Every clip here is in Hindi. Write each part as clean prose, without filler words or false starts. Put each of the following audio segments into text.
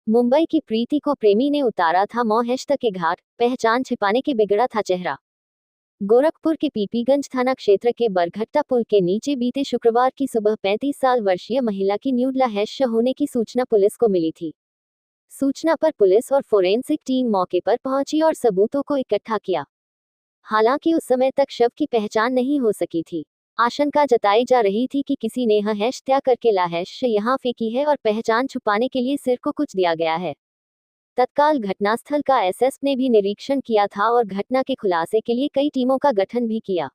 मुंबई की प्रीति को प्रेमी ने उतारा था मोहश्त के घाट, पहचान छिपाने के बिगड़ा था चेहरा। गोरखपुर के पीपीगंज थाना क्षेत्र के बरघट्टा पुल के नीचे बीते शुक्रवार की सुबह 35 साल वर्षीय महिला की न्यूड लाश होने की सूचना पुलिस को मिली थी। सूचना पर पुलिस और फोरेंसिक टीम मौके पर पहुंची और सबूतों को इकट्ठा किया। हालांकि उस समय तक शव की पहचान नहीं हो सकी थी। आशंका जताई जा रही थी कि किसी ने हत्या करके लाश यहां फेंकी है और पहचान छुपाने के लिए सिर को कुछ दिया गया है। तत्काल घटनास्थल का एसएस ने भी निरीक्षण किया था और घटना के खुलासे के लिए कई टीमों का गठन भी किया।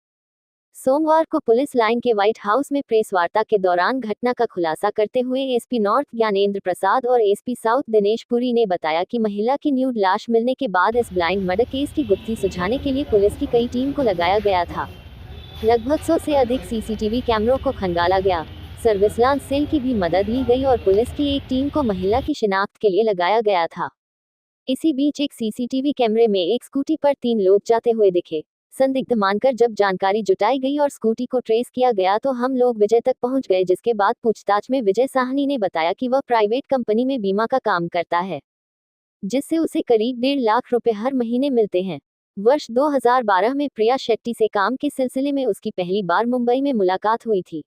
सोमवार को पुलिस लाइन के व्हाइट हाउस में प्रेस वार्ता के दौरान घटना का खुलासा करते हुए एसपी नॉर्थ ज्ञानेंद्र प्रसाद और एसपी साउथ दिनेश पुरी ने बताया कि महिला की न्यूड लाश मिलने के बाद इस ब्लाइंड मर्डर केस की गुत्थी सुलझाने के लिए पुलिस की कई टीम को लगाया गया था। लगभग 100 से अधिक सीसीटीवी कैमरों को खंगाला गया। सर्विलांस सेल की भी मदद ली गई और पुलिस की एक टीम को महिला की शिनाख्त के लिए लगाया गया था। इसी बीच एक सीसीटीवी कैमरे में एक स्कूटी पर 3 लोग जाते हुए दिखे। संदिग्ध मानकर जब जानकारी जुटाई गई और स्कूटी को ट्रेस किया गया तो हम लोग विजय तक पहुंच गए, जिसके बाद पूछताछ में विजय साहनी ने बताया कि वह प्राइवेट कंपनी में बीमा का काम करता है, जिससे उसे करीब 1.5 लाख रुपए हर महीने मिलते हैं। वर्ष 2012 में प्रिया शेट्टी से काम के सिलसिले में उसकी पहली बार मुंबई में मुलाकात हुई थी।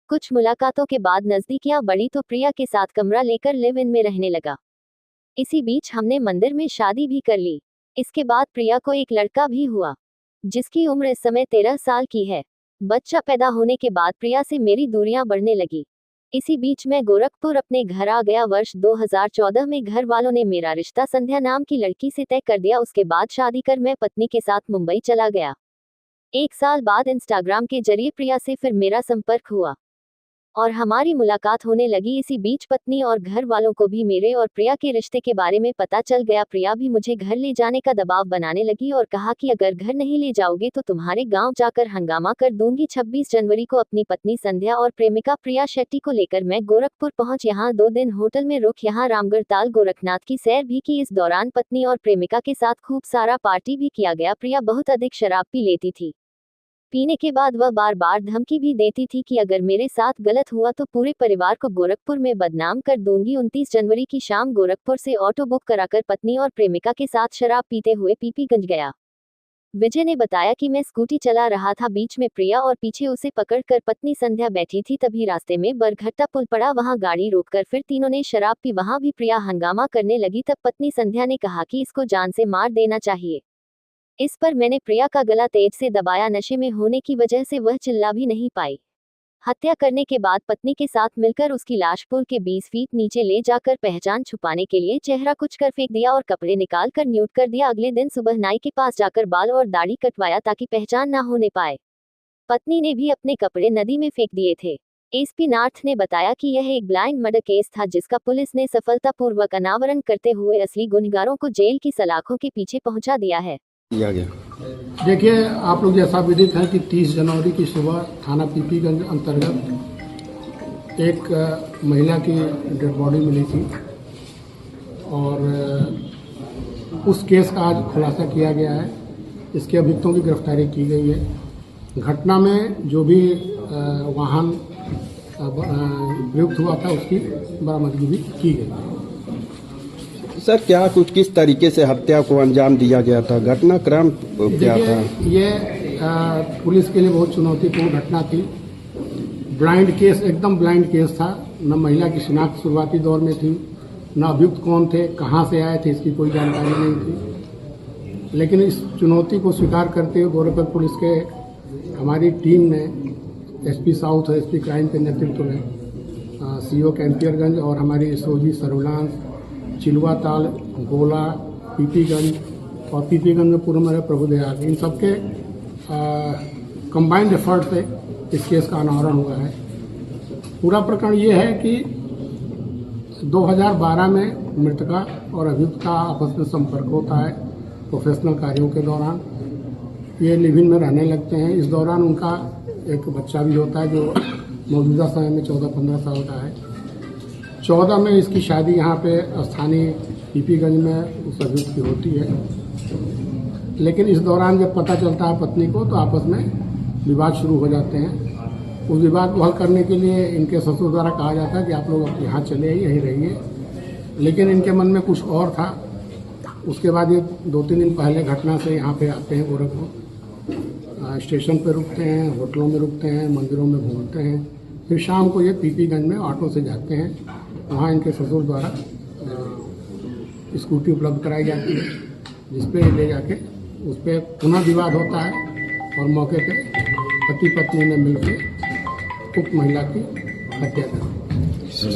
कुछ मुलाकातों के बाद नजदीकियां बढ़ी तो प्रिया के साथ कमरा लेकर लिव इन में रहने लगा। इसी बीच हमने मंदिर में शादी भी कर ली। इसके बाद प्रिया को एक लड़का भी हुआ, जिसकी उम्र इस समय 13 साल की है। बच्चा पैदा होने के बाद प्रिया से मेरी दूरियां बढ़ने लगी। इसी बीच मैं गोरखपुर अपने घर आ गया। वर्ष 2014 में घर वालों ने मेरा रिश्ता संध्या नाम की लड़की से तय कर दिया। उसके बाद शादी कर मैं पत्नी के साथ मुंबई चला गया। 1 साल बाद इंस्टाग्राम के जरिए प्रिया से फिर मेरा संपर्क हुआ और हमारी मुलाकात होने लगी। इसी बीच पत्नी और घर वालों को भी मेरे और प्रिया के रिश्ते के बारे में पता चल गया। प्रिया भी मुझे घर ले जाने का दबाव बनाने लगी और कहा कि अगर घर नहीं ले जाओगे तो तुम्हारे गांव जाकर हंगामा कर दूंगी। 26 जनवरी को अपनी पत्नी संध्या और प्रेमिका प्रिया शेट्टी को लेकर मैं गोरखपुर पहुंच यहां 2 दिन होटल में रुक यहां रामगढ़ ताल गोरखनाथ की सैर भी की। इस दौरान पत्नी और प्रेमिका के साथ खूब सारा पार्टी भी किया गया। प्रिया बहुत अधिक शराब पी लेती थी। पीने के बाद वह बार बार धमकी भी देती थी कि अगर मेरे साथ गलत हुआ तो पूरे परिवार को गोरखपुर में बदनाम कर दूंगी। 29 जनवरी की शाम गोरखपुर से ऑटो बुक कराकर पत्नी और प्रेमिका के साथ शराब पीते हुए पीपीगंज गया। विजय ने बताया कि मैं स्कूटी चला रहा था, बीच में प्रिया और पीछे उसे पकड़कर पत्नी संध्या बैठी थी। तभी रास्ते में बरघट्टा पुल पड़ा, वहां गाड़ी रोककर फिर तीनों ने शराब पी। वहां भी प्रिया हंगामा करने लगी। तब पत्नी संध्या ने कहा कि इसको जान से मार देना चाहिए। इस पर मैंने प्रिया का गला तेज से दबाया। नशे में होने की वजह से वह चिल्ला भी नहीं पाई। हत्या करने के बाद पत्नी के साथ मिलकर उसकी लाश पुल के 20 फीट नीचे ले जाकर पहचान छुपाने के लिए चेहरा कुछ कर फेंक दिया और कपड़े निकाल कर न्यूड कर दिया। अगले दिन सुबह नाई के पास जाकर बाल और दाढ़ी कटवाया ताकि पहचान ना होने पाए। पत्नी ने भी अपने कपड़े नदी में फेंक दिए थे। एसपी नॉर्थ ने बताया कि यह एक ब्लाइंड मर्डर केस था, जिसका पुलिस ने सफलतापूर्वक अनावरण करते हुए असली गुनहगारों को जेल की सलाखों के पीछे पहुंचा दिया है। देखिए, आप लोग जैसा विदित है कि 30 जनवरी की सुबह थाना पीपीगंज अंतर्गत एक महिला की डेड बॉडी मिली थी और उस केस का आज खुलासा किया गया है। इसके अभियुक्तों की गिरफ्तारी की गई है। घटना में जो भी वाहन प्रयुक्त हुआ था उसकी बरामदगी भी की गई। सर, क्या कुछ किस तरीके से हत्या को अंजाम दिया गया था? घटनाक्रम क्या था? ये पुलिस के लिए बहुत चुनौतीपूर्ण घटना थी। ब्लाइंड केस, एकदम ब्लाइंड केस था। न महिला की शिनाख्त शुरुआती दौर में थी, न अभियुक्त कौन थे, कहां से आए थे, इसकी कोई जानकारी नहीं थी। लेकिन इस चुनौती को स्वीकार करते हुए गोरखपुर पुलिस के हमारी टीम ने एसपी साउथ और एसपी क्राइम के नेतृत्व में सीओ कैंपियरगंज और हमारी एसओजी सर्विलांस, चिलवा ताल, गोला, पीपीगंज और पीपीगंज में पूर्व में प्रभुदयाल, इन सबके कंबाइंड एफर्ट से इस केस का अनावरण हुआ है। पूरा प्रकरण ये है कि 2012 में मृतका और अभियुक्त का आपस में संपर्क होता है प्रोफेशनल कार्यों के दौरान। ये लिव इन में रहने लगते हैं। इस दौरान उनका एक बच्चा भी होता है जो मौजूदा समय में 14-15 साल का है। 14 में इसकी शादी यहाँ पे स्थानीय पीपीगंज में उस अभियुक्त की होती है। लेकिन इस दौरान जब पता चलता है पत्नी को तो आपस में विवाद शुरू हो जाते हैं। उस विवाद को हल करने के लिए इनके ससुर द्वारा कहा जाता है कि आप लोग यहाँ चले आइए, यहीं रहिए। लेकिन इनके मन में कुछ और था। उसके बाद ये 2-3 दिन पहले घटना से यहाँ पे आते हैं गोरखपुर, स्टेशन पे रुकते हैं, होटलों में रुकते हैं, मंदिरों में घूमते हैं, फिर शाम को ये पीपीगंज में ऑटो से जाते हैं। वहाँ इनके ससुर द्वारा स्कूटी उपलब्ध कराई जाती है, जिसपे ले जाके उस पर पुनः विवाद होता है और मौके पे पति पत्नी ने मिलकर उक्त महिला की हत्या कर दी। सर